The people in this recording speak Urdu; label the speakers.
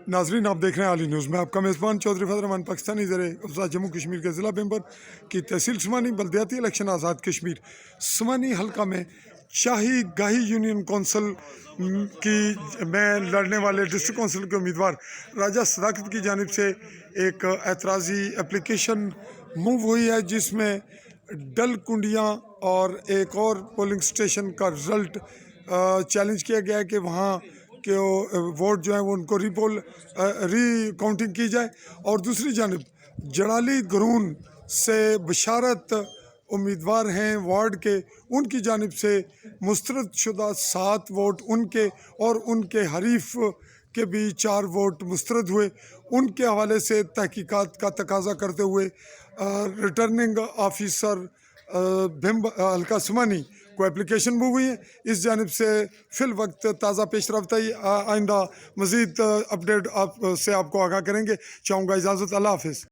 Speaker 1: ناظرین آپ دیکھ رہے ہیں عالی نیوز میں آپ کا میزبان چودھری فضل الرحمان پاکستانی زیر افزا جموں کشمیر کے ضلع ممبر کی تحصیل سمانی بلدیاتی الیکشن آزاد کشمیر سمانی حلقہ میں شاہی گاہی یونین کونسل میں لڑنے والے ڈسٹرکٹ کونسل کے امیدوار راجہ صداقت کی جانب سے ایک اعتراضی اپلیکیشن موو ہوئی ہے، جس میں ڈل کنڈیاں اور ایک اور پولنگ سٹیشن کا رزلٹ چیلنج کیا گیا ہے کہ وہاں کہ ووٹ جو ہیں وہ ان کو ری کاؤنٹنگ کی جائے، اور دوسری جانب جڑالی گرون سے بشارت امیدوار ہیں وارڈ کے، ان کی جانب سے مسترد شدہ 7 ووٹ ان کے اور ان کے حریف کے بھی 4 ووٹ مسترد ہوئے۔ ان کے حوالے سے تحقیقات کا تقاضا کرتے ہوئے ریٹرننگ آفیسر حلقہ سمانی کو اپلیکیشن موو ہوئی ہے۔ اس جانب سے فی الوقت تازہ پیش رفت آئندہ مزید اپڈیٹ آپ سے آپ کو آگاہ کریں گے۔ چاہوں گا اجازت، اللہ حافظ۔